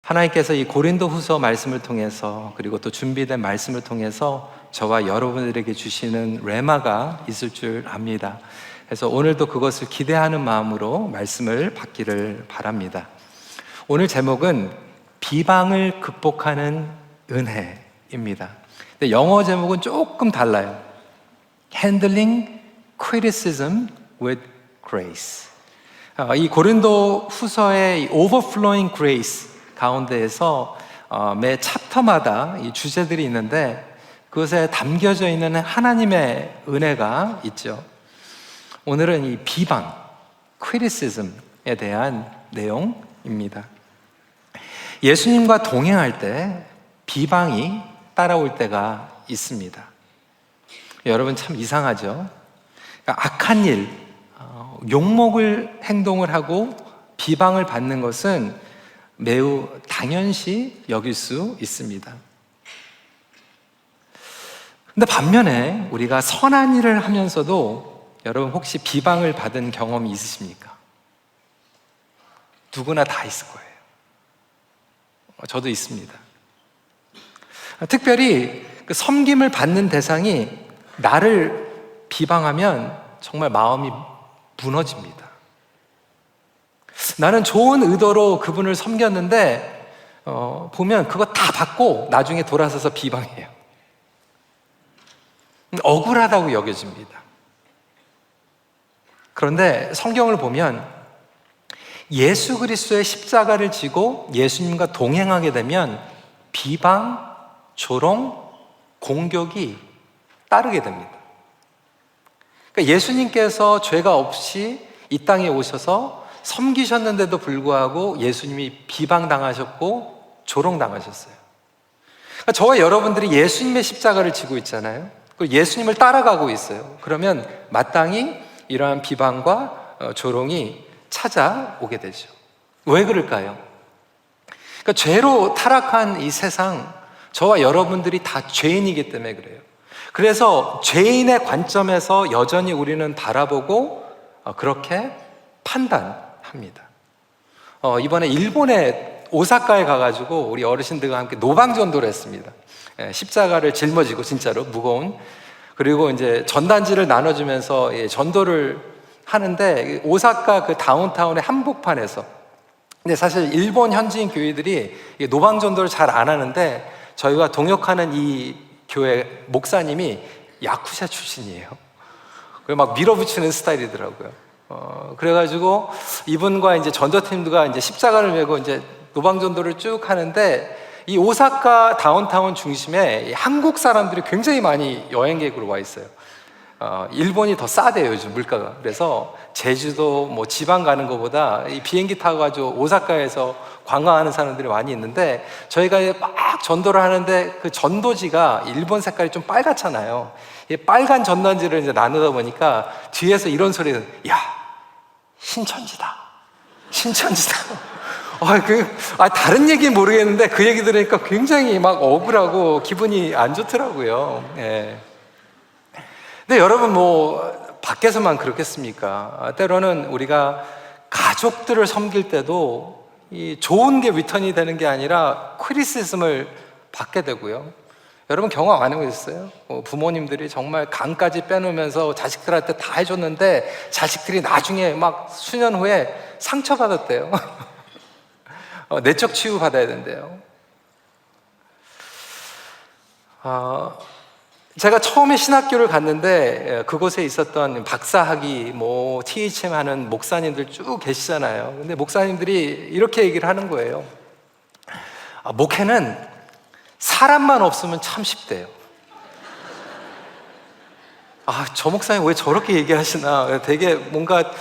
하나님께서 이 고린도후서 말씀을 통해서, 그리고 또 준비된 말씀을 통해서 저와 여러분들에게 주시는 레마가 있을 줄 압니다. 그래서 오늘도 그것을 기대하는 마음으로 말씀을 받기를 바랍니다. 오늘 제목은 비방을 극복하는 은혜입니다. 근데 영어 제목은 조금 달라요. Handling Criticism with Grace. 이 고린도 후서의 Overflowing Grace 가운데에서 매 챕터마다 이 주제들이 있는데 그것에 담겨져 있는 하나님의 은혜가 있죠. 오늘은 이 비방, criticism에 대한 내용입니다. 예수님과 동행할 때 비방이 따라올 때가 있습니다. 여러분 참 이상하죠? 그러니까 악한 일, 욕먹을 행동을 하고 비방을 받는 것은 매우 당연시 여길 수 있습니다. 근데 반면에 우리가 선한 일을 하면서도 여러분 혹시 비방을 받은 경험이 있으십니까? 누구나 다 있을 거예요. 저도 있습니다. 특별히 그 섬김을 받는 대상이 나를 비방하면 정말 마음이 무너집니다. 나는 좋은 의도로 그분을 섬겼는데 보면 그거 다 받고 나중에 돌아서서 비방해요. 억울하다고 여겨집니다. 그런데 성경을 보면 예수 그리스도의 십자가를 지고 예수님과 동행하게 되면 비방, 조롱, 공격이 따르게 됩니다. 그러니까 예수님께서 죄가 없이 이 땅에 오셔서 섬기셨는데도 불구하고 예수님이 비방당하셨고 조롱당하셨어요. 그러니까 저와 여러분들이 예수님의 십자가를 지고 있잖아요. 그리고 예수님을 따라가고 있어요. 그러면 마땅히 이러한 비방과 조롱이 찾아오게 되죠. 왜 그럴까요? 그러니까 죄로 타락한 이 세상, 저와 여러분들이 다 죄인이기 때문에 그래요. 그래서 죄인의 관점에서 여전히 우리는 바라보고 그렇게 판단합니다. 이번에 일본의 오사카에 가가지고 우리 어르신들과 함께 노방전도를 했습니다. 십자가를 짊어지고 진짜로 무거운, 그리고 이제 전단지를 나눠주면서 전도를 하는데 오사카 그 다운타운의 한복판에서, 근데 사실 일본 현지인 교회들이 노방전도를 잘 안 하는데 저희가 동역하는 이 교회 목사님이 야쿠자 출신이에요. 그래서 막 밀어붙이는 스타일이더라고요. 그래가지고 이분과 이제 전도팀들과 이제 십자가를 메고 이제 노방전도를 쭉 하는데 이 오사카 다운타운 중심에 한국 사람들이 굉장히 많이 여행객으로 와 있어요. 일본이 더 싸대요, 요즘 물가가. 그래서 제주도 뭐 지방 가는 것보다 이 비행기 타고 가지고 오사카에서 관광하는 사람들이 많이 있는데 저희가 막 전도를 하는데 그 전도지가 일본 색깔이 좀 빨갛잖아요. 이 빨간 전단지를 이제 나누다 보니까 뒤에서 이런 소리는, 야, 신천지다. 신천지다. 다른 얘기는 모르겠는데 그 얘기 들으니까 굉장히 막 억울하고 기분이 안 좋더라고요. 예. 근데 여러분 밖에서만 그렇겠습니까? 때로는 우리가 가족들을 섬길 때도 이 좋은 게 리턴이 되는 게 아니라 크리티시즘을 받게 되고요. 여러분 경험 안 해보셨어요? 부모님들이 정말 간까지 빼놓으면서 자식들한테 다 해줬는데 자식들이 나중에 막 수년 후에 상처받았대요. 내적 치유 받아야 된대요. 제가 처음에 신학교를 갔는데 그곳에 있었던 박사학위, THM 하는 목사님들 쭉 계시잖아요. 근데 목사님들이 이렇게 얘기를 하는 거예요. 목회는 사람만 없으면 참 쉽대요. 저 목사님 왜 저렇게 얘기하시나. 되게 뭔가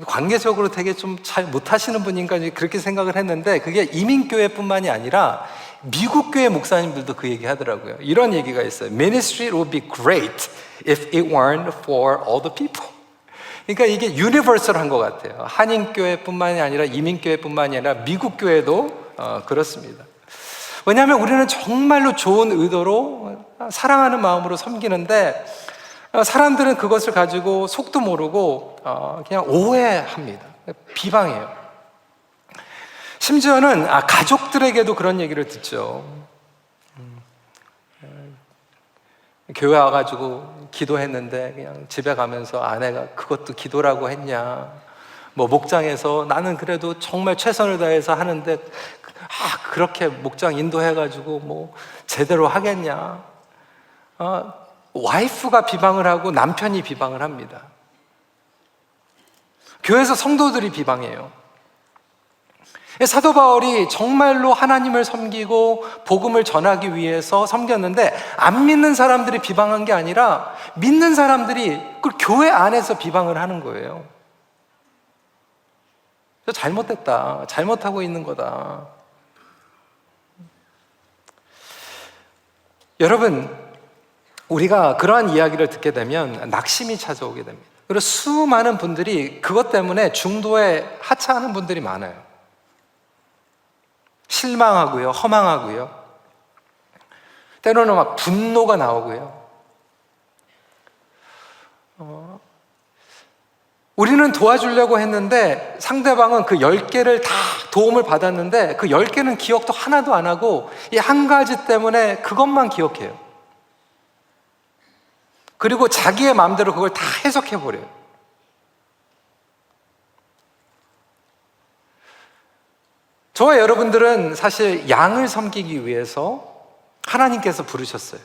관계적으로 되게 좀 잘 못하시는 분인가 그렇게 생각을 했는데 그게 이민교회뿐만이 아니라 미국 교회 목사님들도 그 얘기 하더라고요. 이런 얘기가 있어요. Ministry would be great if it weren't for all the people. 그러니까 이게 유니버설한 것 같아요. 한인교회뿐만이 아니라 이민교회뿐만이 아니라 미국 교회도 그렇습니다. 왜냐하면 우리는 정말로 좋은 의도로 사랑하는 마음으로 섬기는데 사람들은 그것을 가지고 속도 모르고 그냥 오해합니다. 비방해요. 심지어는 가족들에게도 그런 얘기를 듣죠. 교회 와가지고 기도했는데 그냥 집에 가면서 아내가 그것도 기도라고 했냐, 뭐 목장에서 나는 그래도 정말 최선을 다해서 하는데 그렇게 목장 인도해가지고 뭐 제대로 하겠냐. 와이프가 비방을 하고 남편이 비방을 합니다. 교회에서 성도들이 비방해요. 사도 바울이 정말로 하나님을 섬기고 복음을 전하기 위해서 섬겼는데 안 믿는 사람들이 비방한 게 아니라 믿는 사람들이 그 교회 안에서 비방을 하는 거예요. 잘못됐다, 잘못하고 있는 거다. 여러분, 우리가 그러한 이야기를 듣게 되면 낙심이 찾아오게 됩니다. 그리고 수많은 분들이 그것 때문에 중도에 하차하는 분들이 많아요. 실망하고요, 허망하고요, 때로는 막 분노가 나오고요. 우리는 도와주려고 했는데 상대방은 그 10개를 다 도움을 받았는데 그 10개는 기억도 하나도 안 하고 이 한 가지 때문에 그것만 기억해요. 그리고 자기의 마음대로 그걸 다 해석해버려요. 저와 여러분들은 사실 양을 섬기기 위해서 하나님께서 부르셨어요.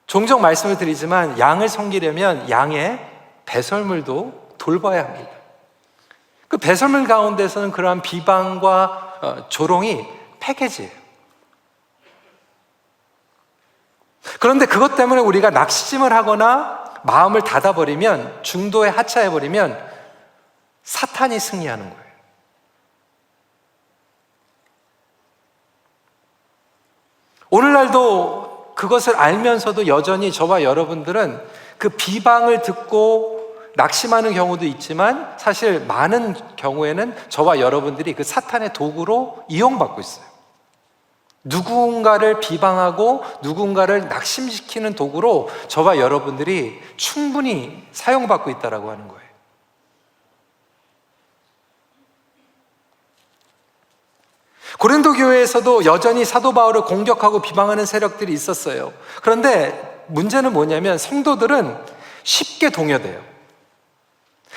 종종 말씀을 드리지만 양을 섬기려면 양의 배설물도 돌봐야 합니다. 그 배설물 가운데서는 그러한 비방과 조롱이 패키지예요. 그런데 그것 때문에 우리가 낙심을 하거나 마음을 닫아버리면, 중도에 하차해버리면 사탄이 승리하는 거예요. 오늘날도 그것을 알면서도 여전히 저와 여러분들은 그 비방을 듣고 낙심하는 경우도 있지만 사실 많은 경우에는 저와 여러분들이 그 사탄의 도구로 이용받고 있어요. 누군가를 비방하고 누군가를 낙심시키는 도구로 저와 여러분들이 충분히 사용받고 있다고 하는 거예요. 고린도 교회에서도 여전히 사도 바울을 공격하고 비방하는 세력들이 있었어요. 그런데 문제는 뭐냐면 성도들은 쉽게 동요돼요.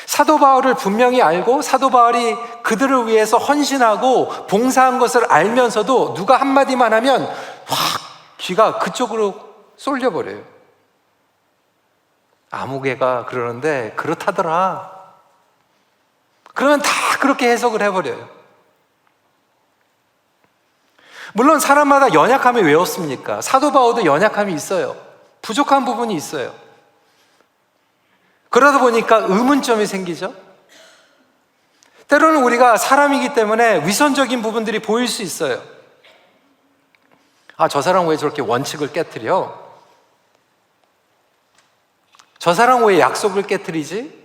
사도 바울을 분명히 알고 사도 바울이 그들을 위해서 헌신하고 봉사한 것을 알면서도 누가 한마디만 하면 확 귀가 그쪽으로 쏠려버려요. 아무개가 그러는데 그렇다더라. 그러면 다 그렇게 해석을 해버려요. 물론 사람마다 연약함이 왜 없습니까? 사도 바울도 연약함이 있어요. 부족한 부분이 있어요. 그러다 보니까 의문점이 생기죠. 때로는 우리가 사람이기 때문에 위선적인 부분들이 보일 수 있어요. 저 사람 왜 저렇게 원칙을 깨트려? 저 사람 왜 약속을 깨트리지?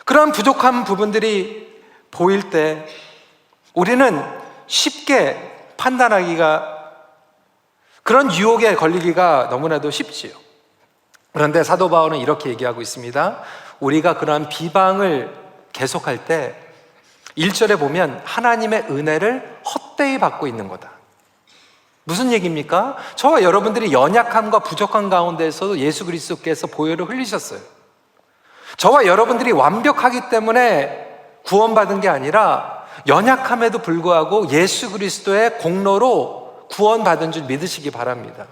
그런 부족한 부분들이 보일 때 우리는 쉽게 판단하기가, 그런 유혹에 걸리기가 너무나도 쉽지요. 그런데 사도 바울은 이렇게 얘기하고 있습니다. 우리가 그러한 비방을 계속할 때 1절에 보면 하나님의 은혜를 헛되이 받고 있는 거다. 무슨 얘기입니까? 저와 여러분들이 연약함과 부족한 가운데서도 예수 그리스도께서 보혈을 흘리셨어요. 저와 여러분들이 완벽하기 때문에 구원받은 게 아니라 연약함에도 불구하고 예수 그리스도의 공로로 구원받은 줄 믿으시기 바랍니다.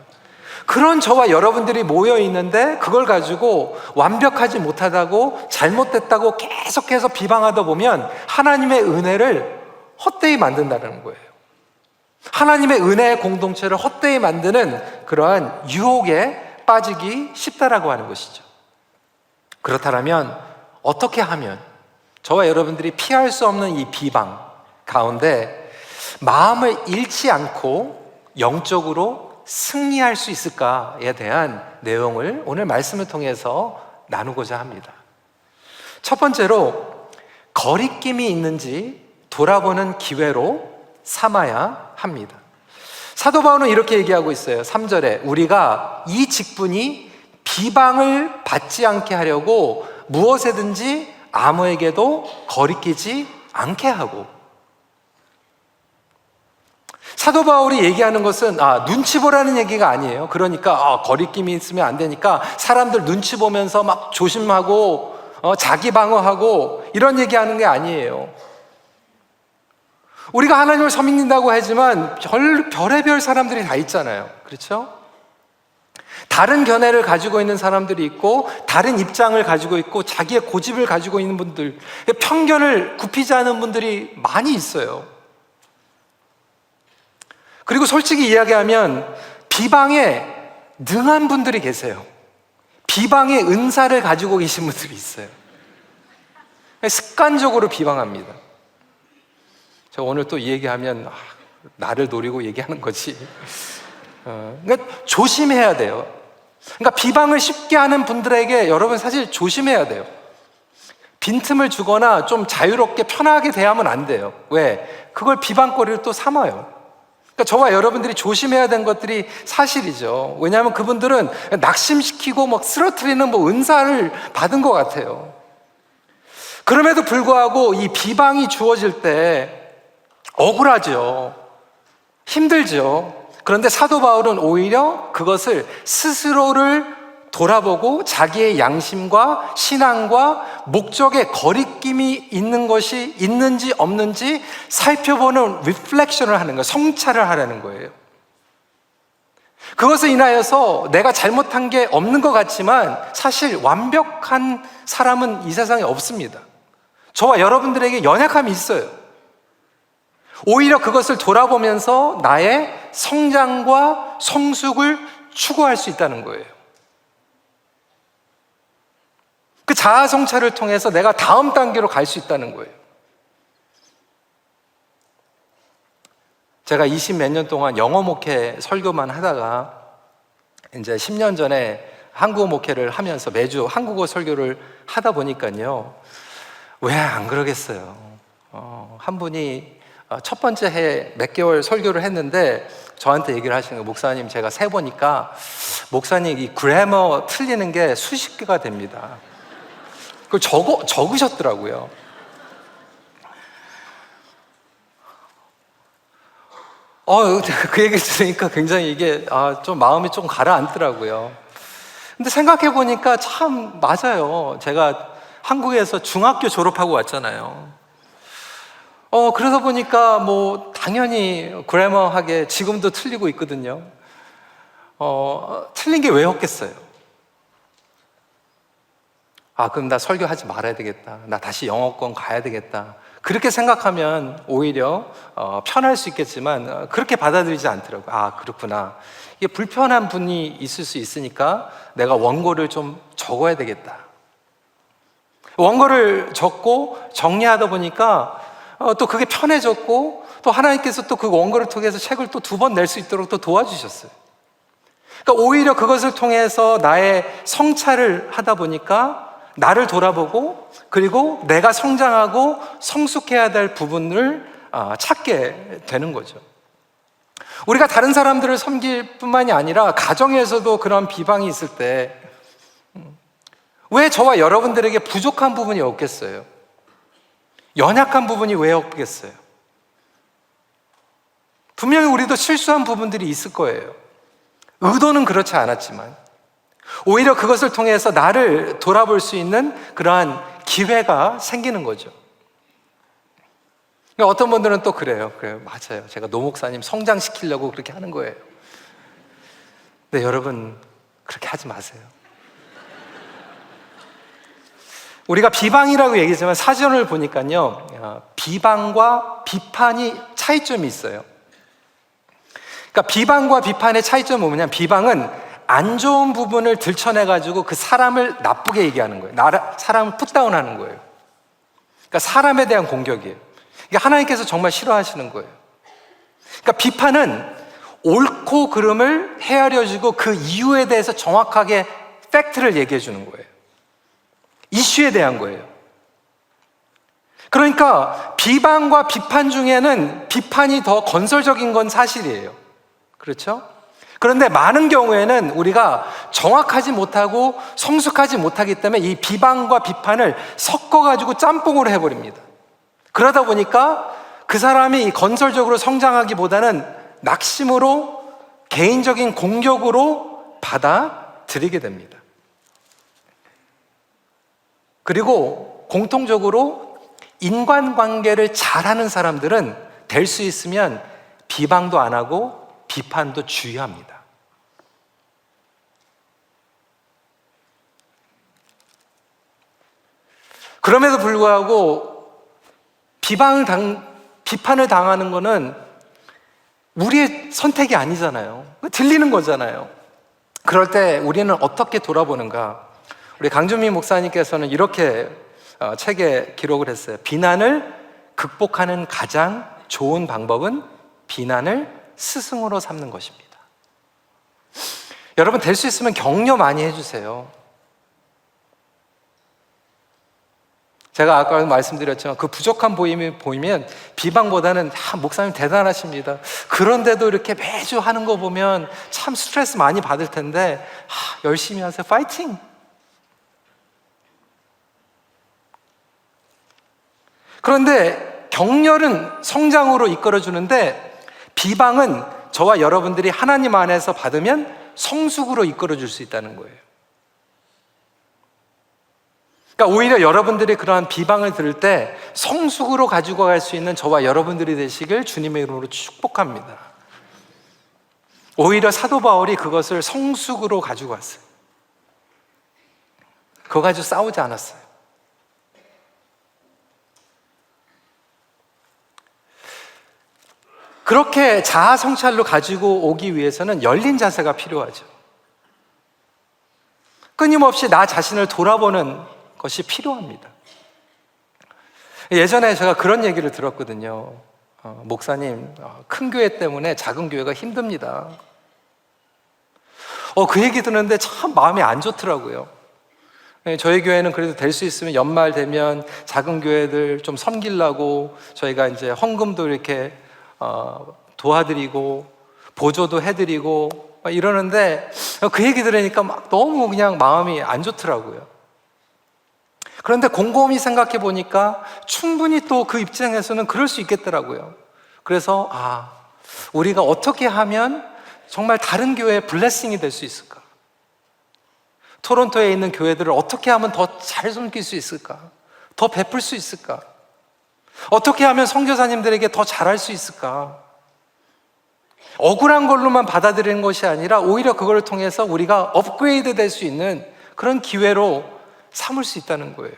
그런 저와 여러분들이 모여 있는데 그걸 가지고 완벽하지 못하다고, 잘못됐다고 계속해서 비방하다 보면 하나님의 은혜를 헛되이 만든다는 거예요. 하나님의 은혜의 공동체를 헛되이 만드는 그러한 유혹에 빠지기 쉽다라고 하는 것이죠. 그렇다면 어떻게 하면 저와 여러분들이 피할 수 없는 이 비방 가운데 마음을 잃지 않고 영적으로 승리할 수 있을까에 대한 내용을 오늘 말씀을 통해서 나누고자 합니다. 첫 번째로, 거리낌이 있는지 돌아보는 기회로 삼아야 합니다. 사도 바울은 이렇게 얘기하고 있어요. 3절에 우리가 이 직분이 비방을 받지 않게 하려고 무엇에든지 아무에게도 거리끼지 않게 하고. 사도 바울이 얘기하는 것은 눈치 보라는 얘기가 아니에요. 그러니까 거리낌이 있으면 안 되니까 사람들 눈치 보면서 막 조심하고 자기 방어하고 이런 얘기하는 게 아니에요. 우리가 하나님을 섬긴다고 하지만 별의별 사람들이 다 있잖아요. 그렇죠? 다른 견해를 가지고 있는 사람들이 있고, 다른 입장을 가지고 있고, 자기의 고집을 가지고 있는 분들, 편견을 굽히지 않은 분들이 많이 있어요. 그리고 솔직히 이야기하면 비방에 능한 분들이 계세요. 비방의 은사를 가지고 계신 분들이 있어요. 습관적으로 비방합니다. 저 오늘 또 이 얘기하면 나를 노리고 얘기하는 거지. 그러니까 조심해야 돼요. 그러니까 비방을 쉽게 하는 분들에게 여러분 사실 조심해야 돼요. 빈틈을 주거나 좀 자유롭게 편하게 대하면 안 돼요. 왜? 그걸 비방거리를 또 삼아요. 그러니까 저와 여러분들이 조심해야 되는 것들이 사실이죠. 왜냐하면 그분들은 낙심시키고 막 쓰러뜨리는 은사를 받은 것 같아요. 그럼에도 불구하고 이 비방이 주어질 때 억울하죠. 힘들죠. 그런데 사도 바울은 오히려 그것을 스스로를 돌아보고 자기의 양심과 신앙과 목적에 거리낌이 있는 것이 있는지 없는지 살펴보는 리플렉션을 하는 거예요. 성찰을 하라는 거예요. 그것을 인하여서 내가 잘못한 게 없는 것 같지만 사실 완벽한 사람은 이 세상에 없습니다. 저와 여러분들에게 연약함이 있어요. 오히려 그것을 돌아보면서 나의 성장과 성숙을 추구할 수 있다는 거예요. 그 자아 성찰을 통해서 내가 다음 단계로 갈 수 있다는 거예요. 제가 20몇 년 동안 영어 목회 설교만 하다가 이제 10년 전에 한국어 목회를 하면서 매주 한국어 설교를 하다 보니까요. 왜 안 그러겠어요. 한 분이 첫 번째 해 몇 개월 설교를 했는데 저한테 얘기를 하시는 거예요. 목사님, 제가 세보니까 목사님 이 그래머 틀리는 게 수십 개가 됩니다. 그걸 적으셨더라고요. 그 얘기 들으니까 굉장히 이게 좀 마음이 좀 가라앉더라고요. 근데 생각해 보니까 참 맞아요. 제가 한국에서 중학교 졸업하고 왔잖아요. 그러다 보니까 당연히 그래머하게 지금도 틀리고 있거든요. 틀린 게 왜였겠어요? 그럼 나 설교하지 말아야 되겠다. 나 다시 영어권 가야 되겠다. 그렇게 생각하면 오히려 편할 수 있겠지만 그렇게 받아들이지 않더라고요. 그렇구나. 이게 불편한 분이 있을 수 있으니까 내가 원고를 좀 적어야 되겠다. 원고를 적고 정리하다 보니까 또 그게 편해졌고 또 하나님께서 또 그 원고를 통해서 책을 또 2번 낼 수 있도록 또 도와주셨어요. 그러니까 오히려 그것을 통해서 나의 성찰을 하다 보니까 나를 돌아보고 그리고 내가 성장하고 성숙해야 될 부분을 찾게 되는 거죠. 우리가 다른 사람들을 섬길 뿐만이 아니라 가정에서도 그런 비방이 있을 때 왜 저와 여러분들에게 부족한 부분이 없겠어요? 연약한 부분이 왜 없겠어요? 분명히 우리도 실수한 부분들이 있을 거예요. 의도는 그렇지 않았지만 오히려 그것을 통해서 나를 돌아볼 수 있는 그러한 기회가 생기는 거죠. 어떤 분들은 또 그래요. 맞아요. 제가 노 목사님 성장시키려고 그렇게 하는 거예요. 근데 여러분, 그렇게 하지 마세요. 우리가 비방이라고 얘기하지만 사전을 보니까요, 비방과 비판이 차이점이 있어요. 그러니까 비방과 비판의 차이점은 뭐냐면 비방은 안 좋은 부분을 들춰내가지고 그 사람을 나쁘게 얘기하는 거예요. 사람을 풋다운하는 거예요. 그러니까 사람에 대한 공격이에요. 이게 하나님께서 정말 싫어하시는 거예요. 그러니까 비판은 옳고 그름을 헤아려주고 그 이유에 대해서 정확하게 팩트를 얘기해 주는 거예요. 이슈에 대한 거예요. 그러니까 비방과 비판 중에는 비판이 더 건설적인 건 사실이에요. 그렇죠? 그런데 많은 경우에는 우리가 정확하지 못하고 성숙하지 못하기 때문에 이 비방과 비판을 섞어가지고 짬뽕으로 해버립니다. 그러다 보니까 그 사람이 건설적으로 성장하기보다는 낙심으로 개인적인 공격으로 받아들이게 됩니다. 그리고 공통적으로 인간관계를 잘하는 사람들은 될 수 있으면 비방도 안 하고 비판도 주의합니다. 그럼에도 불구하고 비판을 당하는 것은 우리의 선택이 아니잖아요. 들리는 거잖아요. 그럴 때 우리는 어떻게 돌아보는가? 우리 강준미 목사님께서는 이렇게 책에 기록을 했어요. 비난을 극복하는 가장 좋은 방법은 비난을 스승으로 삼는 것입니다. 여러분, 될 수 있으면 격려 많이 해주세요. 제가 아까 말씀드렸지만 그 부족한 보임이 보이면 비방보다는 목사님 대단하십니다. 그런데도 이렇게 매주 하는 거 보면 참 스트레스 많이 받을 텐데 열심히 하세요. 파이팅! 그런데 격려는 성장으로 이끌어주는데 비방은 저와 여러분들이 하나님 안에서 받으면 성숙으로 이끌어줄 수 있다는 거예요. 그러니까 오히려 여러분들이 그러한 비방을 들을 때 성숙으로 가지고 갈 수 있는 저와 여러분들이 되시길 주님의 이름으로 축복합니다. 오히려 사도 바울이 그것을 성숙으로 가지고 왔어요. 그거 가지고 싸우지 않았어요. 그렇게 자아 성찰로 가지고 오기 위해서는 열린 자세가 필요하죠. 끊임없이 나 자신을 돌아보는 것이 필요합니다. 예전에 제가 그런 얘기를 들었거든요. 목사님, 큰 교회 때문에 작은 교회가 힘듭니다. 그 얘기 듣는데 참 마음이 안 좋더라고요. 저희 교회는 그래도 될 수 있으면 연말 되면 작은 교회들 좀 섬기려고 저희가 이제 헌금도 이렇게 도와드리고 보조도 해드리고 이러는데 그 얘기 들으니까 막 너무 그냥 마음이 안 좋더라고요. 그런데 곰곰이 생각해 보니까 충분히 또 그 입장에서는 그럴 수 있겠더라고요. 그래서 우리가 어떻게 하면 정말 다른 교회의 블레싱이 될 수 있을까? 토론토에 있는 교회들을 어떻게 하면 더 잘 섬길 수 있을까? 더 베풀 수 있을까? 어떻게 하면 선교사님들에게 더 잘할 수 있을까? 억울한 걸로만 받아들이는 것이 아니라 오히려 그걸 통해서 우리가 업그레이드 될 수 있는 그런 기회로 삼을 수 있다는 거예요.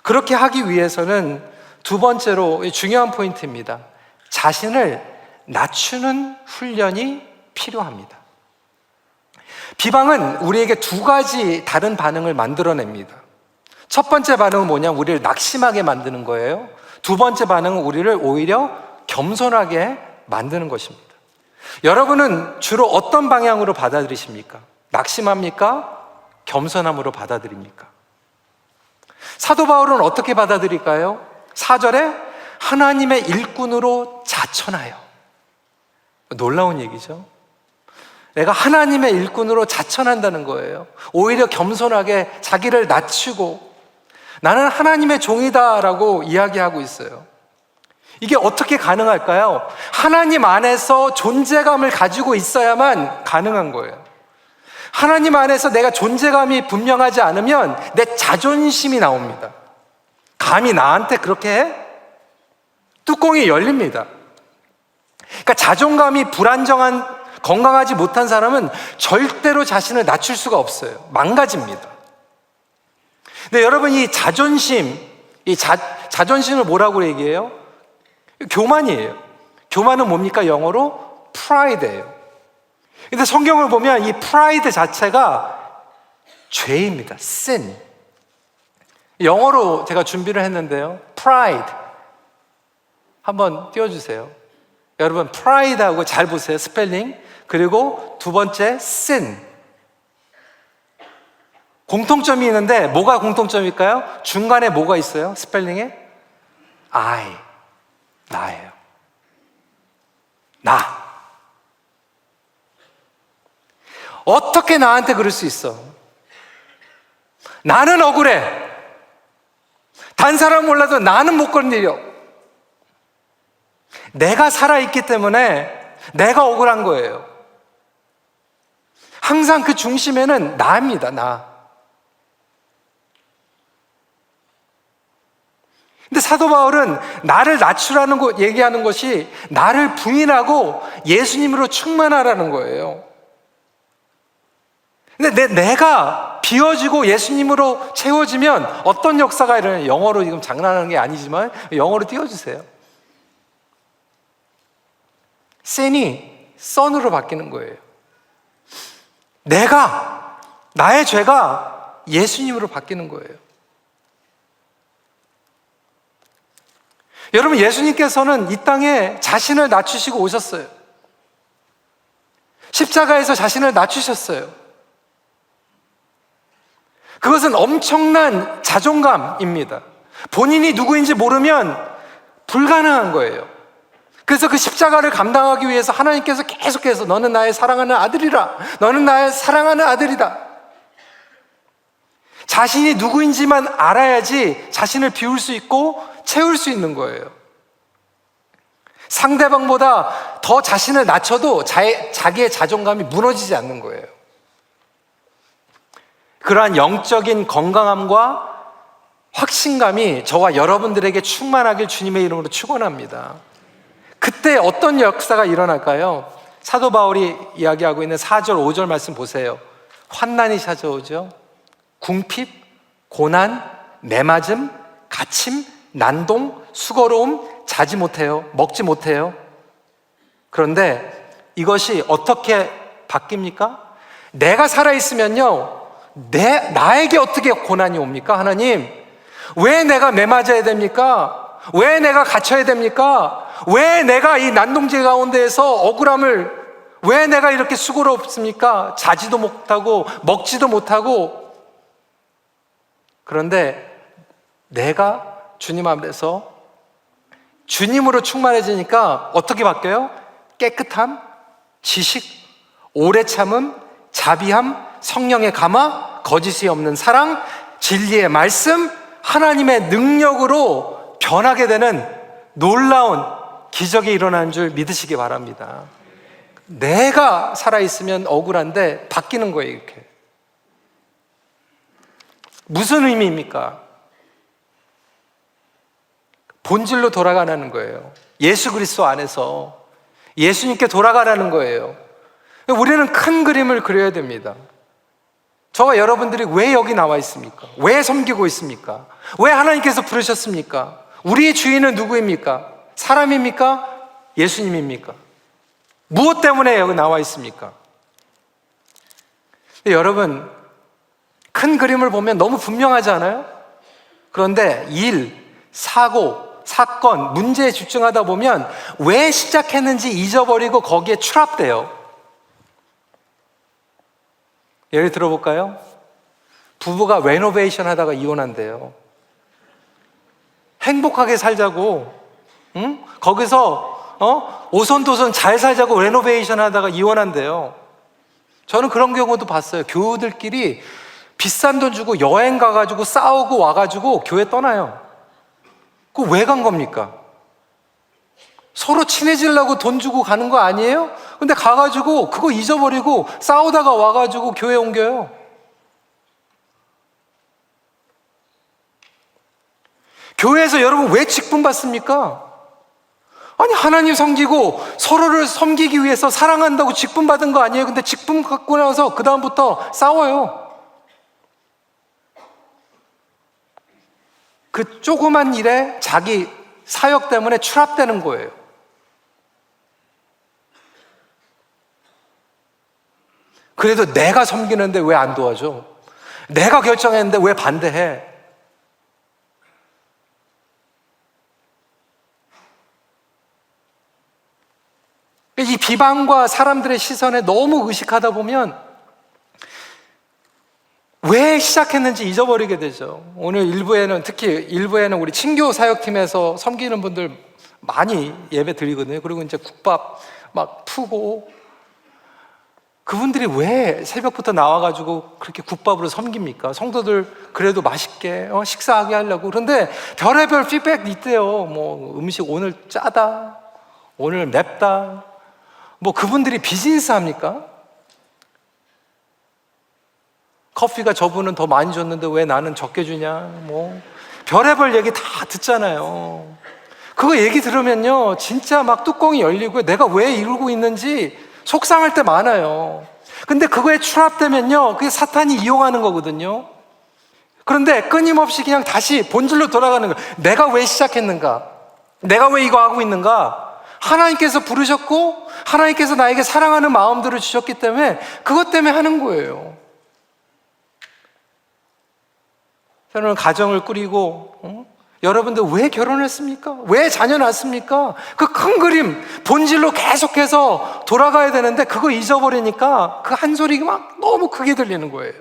그렇게 하기 위해서는 두 번째로 중요한 포인트입니다. 자신을 낮추는 훈련이 필요합니다. 비방은 우리에게 두 가지 다른 반응을 만들어냅니다. 첫 번째 반응은 뭐냐면 우리를 낙심하게 만드는 거예요. 두 번째 반응은 우리를 오히려 겸손하게 만드는 것입니다. 여러분은 주로 어떤 방향으로 받아들이십니까? 낙심합니까? 겸손함으로 받아들입니까? 사도 바울은 어떻게 받아들일까요? 4절에 하나님의 일꾼으로 자천하여. 놀라운 얘기죠. 내가 하나님의 일꾼으로 자천한다는 거예요. 오히려 겸손하게 자기를 낮추고 나는 하나님의 종이다라고 이야기하고 있어요. 이게 어떻게 가능할까요? 하나님 안에서 존재감을 가지고 있어야만 가능한 거예요. 하나님 안에서 내가 존재감이 분명하지 않으면 내 자존심이 나옵니다. 감히 나한테 그렇게 해? 뚜껑이 열립니다. 그러니까 자존감이 불안정한 건강하지 못한 사람은 절대로 자신을 낮출 수가 없어요. 망가집니다. 근데 여러분 이 자존심, 자존심을 뭐라고 얘기해요? 교만이에요. 교만은 뭡니까? 영어로 pride예요. 근데 성경을 보면 이 pride 자체가 죄입니다. sin. 영어로 제가 준비를 했는데요. pride. 한번 띄워주세요. 여러분 pride하고 잘 보세요. 스펠링. 그리고 두 번째 sin. 공통점이 있는데 뭐가 공통점일까요? 중간에 뭐가 있어요? 스펠링에? I. 나예요. 나. 어떻게 나한테 그럴 수 있어? 나는 억울해. 단 사람 몰라도 나는 못 건드려. 내가 살아있기 때문에 내가 억울한 거예요. 항상 그 중심에는 나입니다, 나. 근데 사도 바울은 나를 낮추라는 거 얘기하는 것이 나를 부인하고 예수님으로 충만하라는 거예요. 근데 내가 비워지고 예수님으로 채워지면 어떤 역사가 일어나요? 영어로 지금 장난하는 게 아니지만 영어로 띄워주세요. sin이 son으로 바뀌는 거예요. 나의 죄가 예수님으로 바뀌는 거예요. 여러분, 예수님께서는 이 땅에 자신을 낮추시고 오셨어요. 십자가에서 자신을 낮추셨어요. 그것은 엄청난 자존감입니다. 본인이 누구인지 모르면 불가능한 거예요. 그래서 그 십자가를 감당하기 위해서 하나님께서 계속해서 너는 나의 사랑하는 아들이라, 너는 나의 사랑하는 아들이다. 자신이 누구인지만 알아야지 자신을 비울 수 있고 채울 수 있는 거예요. 상대방보다 더 자신을 낮춰도 자기의 자존감이 무너지지 않는 거예요. 그러한 영적인 건강함과 확신감이 저와 여러분들에게 충만하길 주님의 이름으로 축원합니다. 그때 어떤 역사가 일어날까요? 사도 바울이 이야기하고 있는 4절, 5절 말씀 보세요. 환난이 찾아오죠. 궁핍, 고난, 매맞음, 갇힘, 난동, 수고로움, 자지 못해요. 먹지 못해요. 그런데 이것이 어떻게 바뀝니까? 내가 살아있으면요, 나에게 어떻게 고난이 옵니까? 하나님, 왜 내가 매맞아야 됩니까? 왜 내가 갇혀야 됩니까? 왜 내가 이 난동지 가운데에서 억울함을, 왜 내가 이렇게 수고롭습니까? 자지도 못하고 먹지도 못하고. 그런데 내가 주님 앞에서 주님으로 충만해지니까 어떻게 바뀌어요? 깨끗함, 지식, 오래 참음, 자비함, 성령의 감화, 거짓이 없는 사랑, 진리의 말씀, 하나님의 능력으로 변하게 되는 놀라운 기적이 일어나는 줄 믿으시기 바랍니다. 내가 살아있으면 억울한데 바뀌는 거예요, 이렇게. 무슨 의미입니까? 본질로 돌아가라는 거예요. 예수 그리스도 안에서 예수님께 돌아가라는 거예요. 우리는 큰 그림을 그려야 됩니다. 저와 여러분들이 왜 여기 나와 있습니까? 왜 섬기고 있습니까? 왜 하나님께서 부르셨습니까? 우리의 주인은 누구입니까? 사람입니까? 예수님입니까? 무엇 때문에 여기 나와 있습니까? 여러분, 큰 그림을 보면 너무 분명하지 않아요? 그런데 일, 사고, 사건, 문제에 집중하다 보면 왜 시작했는지 잊어버리고 거기에 추락돼요. 예를 들어볼까요? 부부가 레노베이션 하다가 이혼한대요. 행복하게 살자고, 응? 거기서 오손도손 잘 살자고 레노베이션 하다가 이혼한대요. 저는 그런 경우도 봤어요. 교우들끼리 비싼 돈 주고 여행 가가지고 싸우고 와가지고 교회 떠나요. 그거 왜 간 겁니까? 서로 친해지려고 돈 주고 가는 거 아니에요? 근데 가가지고 그거 잊어버리고 싸우다가 와가지고 교회 옮겨요. 교회에서 여러분 왜 직분 받습니까? 아니, 하나님 섬기고 서로를 섬기기 위해서 사랑한다고 직분 받은 거 아니에요? 근데 직분 갖고 나서 그 다음부터 싸워요. 그 조그만 일에 자기 사역 때문에 추락되는 거예요. 그래도 내가 섬기는데 왜 안 도와줘? 내가 결정했는데 왜 반대해? 이 비방과 사람들의 시선에 너무 의식하다 보면 왜 시작했는지 잊어버리게 되죠. 오늘 일부에는, 특히 일부에는 우리 친교 사역팀에서 섬기는 분들 많이 예배 드리거든요. 그리고 이제 국밥 막 푸고, 그분들이 왜 새벽부터 나와가지고 그렇게 국밥으로 섬깁니까? 성도들 그래도 맛있게 식사하게 하려고. 그런데 별의별 피드백이 있대요. 뭐 음식 오늘 짜다, 오늘 맵다. 뭐 그분들이 비즈니스 합니까? 커피가 저분은 더 많이 줬는데 왜 나는 적게 주냐? 뭐 별의별 얘기 다 듣잖아요. 그거 얘기 들으면요, 진짜 막 뚜껑이 열리고 내가 왜 이러고 있는지 속상할 때 많아요. 근데 그거에 추락되면요, 그게 사탄이 이용하는 거거든요. 그런데 끊임없이 그냥 다시 본질로 돌아가는 거예요. 내가 왜 시작했는가? 내가 왜 이거 하고 있는가? 하나님께서 부르셨고 하나님께서 나에게 사랑하는 마음들을 주셨기 때문에 그것 때문에 하는 거예요. 여러분, 가정을 꾸리고 여러분들 왜 결혼했습니까? 왜 자녀 낳았습니까? 그 큰 그림, 본질로 계속해서 돌아가야 되는데 그거 잊어버리니까 그 한 소리가 막 너무 크게 들리는 거예요.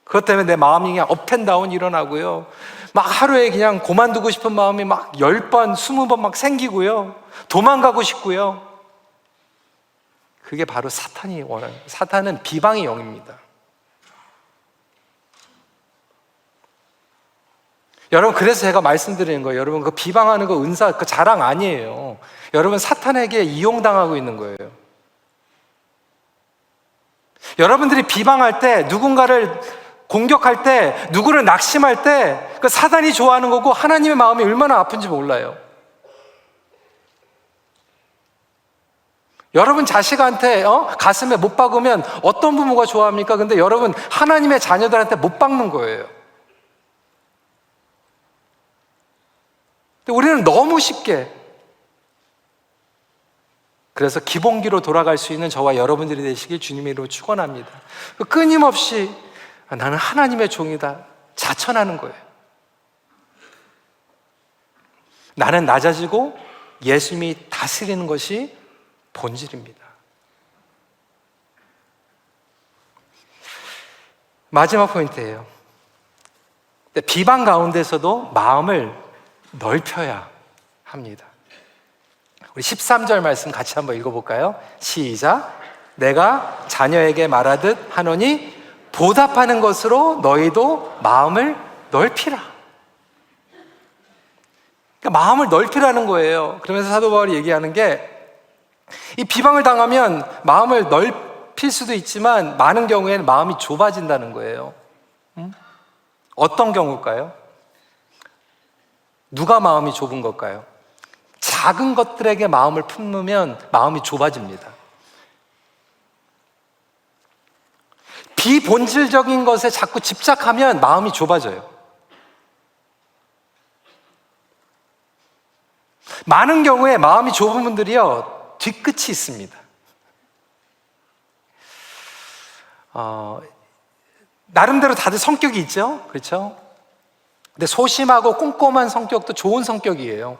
그것 때문에 내 마음이 그냥 업앤다운 일어나고요. 막 하루에 그냥 그만두고 싶은 마음이 막 10번, 20번 막 생기고요. 도망가고 싶고요. 그게 바로 사탄이 원하는, 사탄은 비방의 영입니다. 여러분, 그래서 제가 말씀드리는 거예요. 여러분, 그 비방하는 거 은사, 그 자랑 아니에요. 여러분, 사탄에게 이용당하고 있는 거예요. 여러분들이 비방할 때, 누군가를 공격할 때, 누구를 낙심할 때, 그 사단이 좋아하는 거고 하나님의 마음이 얼마나 아픈지 몰라요. 여러분 자식한테 가슴에 못 박으면 어떤 부모가 좋아합니까? 근데 여러분, 하나님의 자녀들한테 못 박는 거예요. 근데 우리는 너무 쉽게, 그래서 기본기로 돌아갈 수 있는 저와 여러분들이 되시길 주님의 이름으로 축원합니다. 끊임없이 나는 하나님의 종이다 자천하는 거예요. 나는 낮아지고 예수님이 다스리는 것이 본질입니다. 마지막 포인트예요. 비방 가운데서도 마음을 넓혀야 합니다. 우리 13절 말씀 같이 한번 읽어볼까요? 시작. 내가 자녀에게 말하듯 하노니 보답하는 것으로 너희도 마음을 넓히라. 그러니까 마음을 넓히라는 거예요. 그러면서 사도 바울이 얘기하는 게, 이 비방을 당하면 마음을 넓힐 수도 있지만 많은 경우에는 마음이 좁아진다는 거예요. 어떤 경우일까요? 누가 마음이 좁은 걸까요? 작은 것들에게 마음을 품으면 마음이 좁아집니다. 비본질적인 것에 자꾸 집착하면 마음이 좁아져요. 많은 경우에 마음이 좁은 분들이요, 뒤끝이 있습니다. 나름대로 다들 성격이 있죠? 그렇죠? 근데 소심하고 꼼꼼한 성격도 좋은 성격이에요.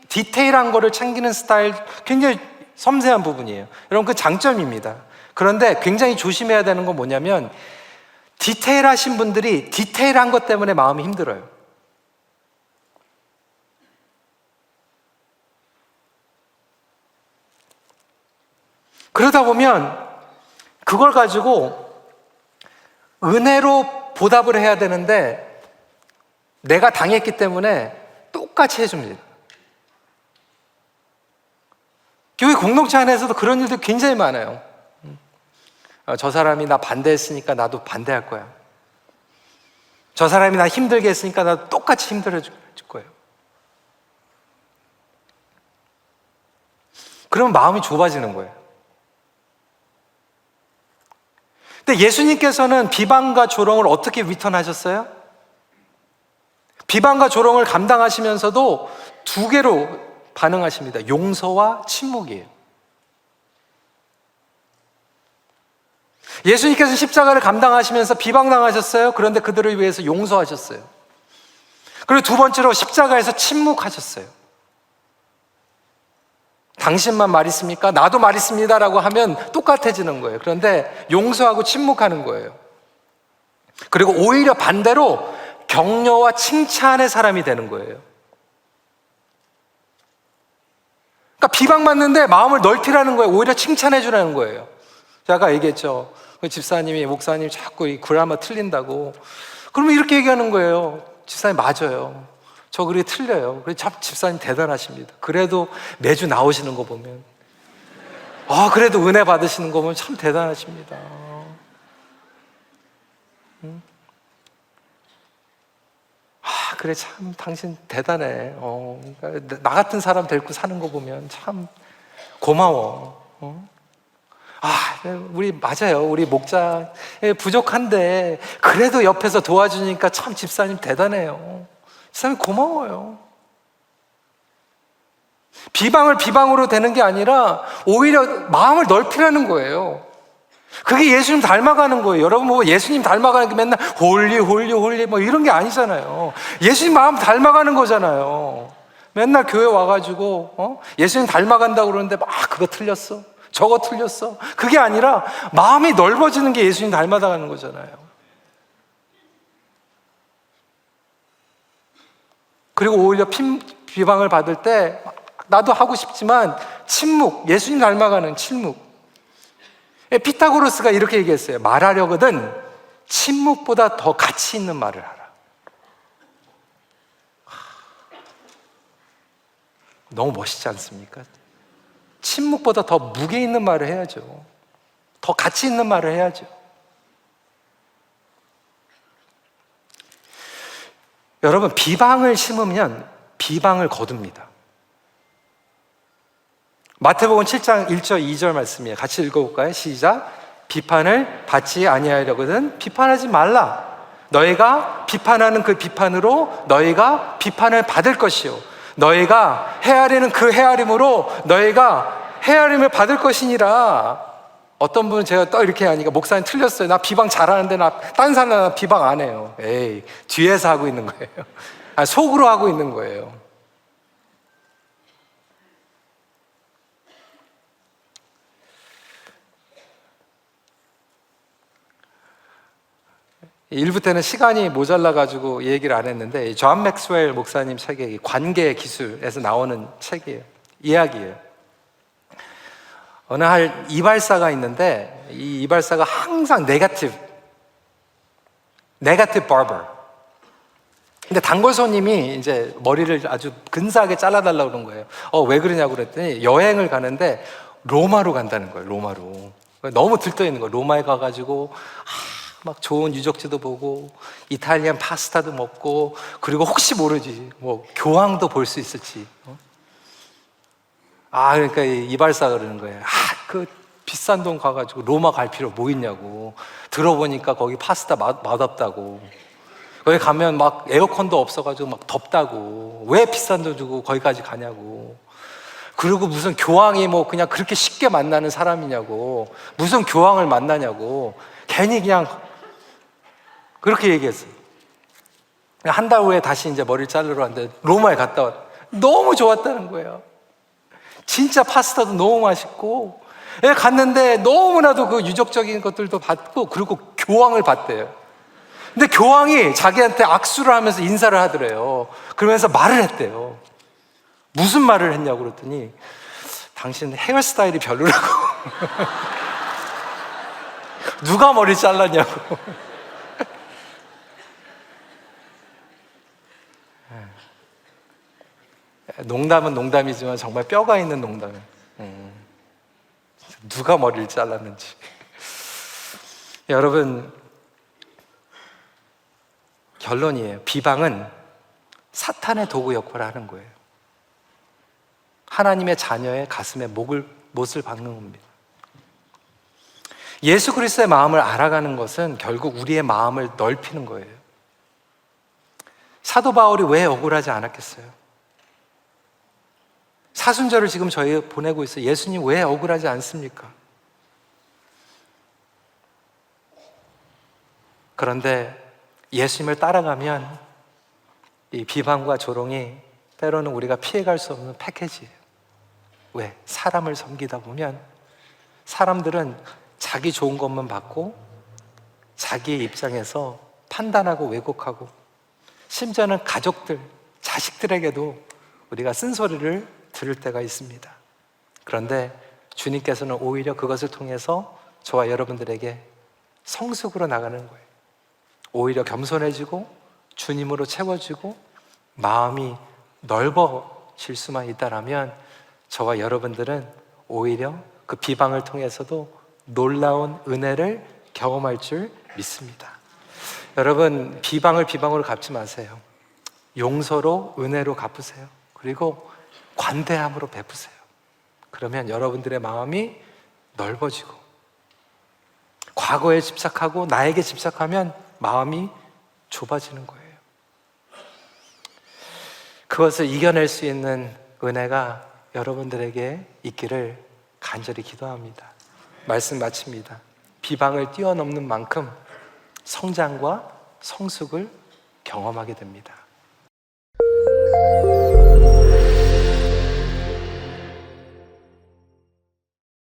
디테일한 거를 챙기는 스타일, 굉장히 섬세한 부분이에요. 여러분, 그 장점입니다. 그런데 굉장히 조심해야 되는 건 뭐냐면, 디테일하신 분들이 디테일한 것 때문에 마음이 힘들어요. 그러다 보면 그걸 가지고 은혜로 보답을 해야 되는데 내가 당했기 때문에 똑같이 해줍니다. 교회 공동체 안에서도 그런 일도 굉장히 많아요. 저 사람이 나 반대했으니까 나도 반대할 거야. 저 사람이 나 힘들게 했으니까 나도 똑같이 힘들어줄 거예요. 그러면 마음이 좁아지는 거예요. 근데 예수님께서는 비방과 조롱을 어떻게 리턴하셨어요? 비방과 조롱을 감당하시면서도 두 개로 반응하십니다. 용서와 침묵이에요. 예수님께서 십자가를 감당하시면서 비방당하셨어요. 그런데 그들을 위해서 용서하셨어요. 그리고 두 번째로 십자가에서 침묵하셨어요. 당신만 말 있습니까? 나도 말 있습니다 라고 하면 똑같아지는 거예요. 그런데 용서하고 침묵하는 거예요. 그리고 오히려 반대로 격려와 칭찬의 사람이 되는 거예요. 그러니까 비방받는데 마음을 넓히라는 거예요. 오히려 칭찬해 주라는 거예요. 제가 아까 얘기했죠. 그 집사님이, 목사님 자꾸 이 그라마 틀린다고. 그러면 이렇게 얘기하는 거예요. 집사님 맞아요. 저 그게 틀려요. 그래서 집사님 대단하십니다. 그래도 매주 나오시는 거 보면, 그래도 은혜 받으시는 거 보면 참 대단하십니다. 그래, 참 당신 대단해. 그러니까 나 같은 사람 데리고 사는 거 보면 참 고마워. 우리 맞아요. 우리 목자 부족한데 그래도 옆에서 도와주니까 참 집사님 대단해요. 집사님 고마워요. 비방을 비방으로 되는 게 아니라 오히려 마음을 넓히라는 거예요. 그게 예수님 닮아가는 거예요. 여러분 뭐 예수님 닮아가는 게 맨날 홀리 홀리 홀리 뭐 이런 게 아니잖아요. 예수님 마음 닮아가는 거잖아요. 맨날 교회 와가지고 예수님 닮아간다고 그러는데 막 그거 틀렸어, 저거 틀렸어. 그게 아니라 마음이 넓어지는 게 예수님 닮아가는 거잖아요. 그리고 오히려 비방을 받을 때 나도 하고 싶지만 침묵, 예수님 닮아가는 침묵. 피타고라스가 이렇게 얘기했어요. 말하려거든 침묵보다 더 가치 있는 말을 하라. 너무 멋있지 않습니까? 침묵보다 더 무게 있는 말을 해야죠. 더 가치 있는 말을 해야죠. 여러분, 비방을 심으면 비방을 거둡니다. 마태복음 7장 1절 2절 말씀이에요. 같이 읽어볼까요? 시작. 비판을 받지 아니하려거든 비판하지 말라. 너희가 비판하는 그 비판으로 너희가 비판을 받을 것이요 너희가 헤아리는 그 헤아림으로 너희가 헤아림을 받을 것이니라. 어떤 분은 제가 또 이렇게 하니까 목사님 틀렸어요. 나 비방 잘하는데 나 딴 사람 비방 안 해요. 에이, 뒤에서 하고 있는 거예요. 속으로 하고 있는 거예요. 일부 때는 시간이 모자라가지고 이 얘기를 안 했는데 존 맥스웰 목사님 책의 관계 기술에서 나오는 책이에요. 이야기예요. 어느 한 이발사가 있는데 이 이발사가 항상 네거티브 바버. 근데 단골 손님이 이제 머리를 아주 근사하게 잘라달라고 그런 거예요. 왜 그러냐고 그랬더니 여행을 가는데 로마로 간다는 거예요. 로마로. 너무 들떠 있는 거예요. 로마에 가가지고 막 좋은 유적지도 보고 이탈리안 파스타도 먹고 그리고 혹시 모르지 뭐 교황도 볼 수 있을지. 그러니까 이발사가 그러는 거예요. 그 비싼 돈 가가지고 로마 갈 필요 뭐 있냐고. 들어보니까 거기 파스타 맛없다고. 거기 가면 막 에어컨도 없어가지고 막 덥다고. 왜 비싼 돈 주고 거기까지 가냐고. 그리고 무슨 교황이 뭐 그냥 그렇게 쉽게 만나는 사람이냐고. 무슨 교황을 만나냐고. 괜히 그냥 그렇게 얘기했어요. 한 달 후에 다시 이제 머리를 자르러 왔는데 로마에 갔다 왔. 너무 좋았다는 거예요. 진짜 파스타도 너무 맛있고. 갔는데 너무나도 그 유적적인 것들도 봤고 그리고 교황을 봤대요. 근데 교황이 자기한테 악수를 하면서 인사를 하더래요. 그러면서 말을 했대요. 무슨 말을 했냐고 그랬더니 당신 헤어스타일이 별로라고. 누가 머리 잘랐냐고. 농담은 농담이지만 정말 뼈가 있는 농담이에요. 누가 머리를 잘랐는지. 여러분, 결론이에요. 비방은 사탄의 도구 역할을 하는 거예요. 하나님의 자녀의 가슴에 못을 박는 겁니다. 예수 그리스도의 마음을 알아가는 것은 결국 우리의 마음을 넓히는 거예요. 사도 바울이 왜 억울하지 않았겠어요? 사순절을 지금 저희 보내고 있어요. 예수님 왜 억울하지 않습니까? 그런데 예수님을 따라가면 이 비방과 조롱이 때로는 우리가 피해갈 수 없는 패키지예요. 왜? 사람을 섬기다 보면 사람들은 자기 좋은 것만 받고 자기의 입장에서 판단하고 왜곡하고 심지어는 가족들, 자식들에게도 우리가 쓴소리를 들을 때가 있습니다. 그런데 주님께서는 오히려 그것을 통해서 저와 여러분들에게 성숙으로 나가는 거예요. 오히려 겸손해지고 주님으로 채워지고 마음이 넓어질 수만 있다라면 저와 여러분들은 오히려 그 비방을 통해서도 놀라운 은혜를 경험할 줄 믿습니다. 여러분, 비방을 비방으로 갚지 마세요. 용서로, 은혜로 갚으세요. 그리고 관대함으로 베푸세요. 그러면 여러분들의 마음이 넓어지고, 과거에 집착하고 나에게 집착하면 마음이 좁아지는 거예요. 그것을 이겨낼 수 있는 은혜가 여러분들에게 있기를 간절히 기도합니다. 말씀 마칩니다. 비방을 뛰어넘는 만큼 성장과 성숙을 경험하게 됩니다.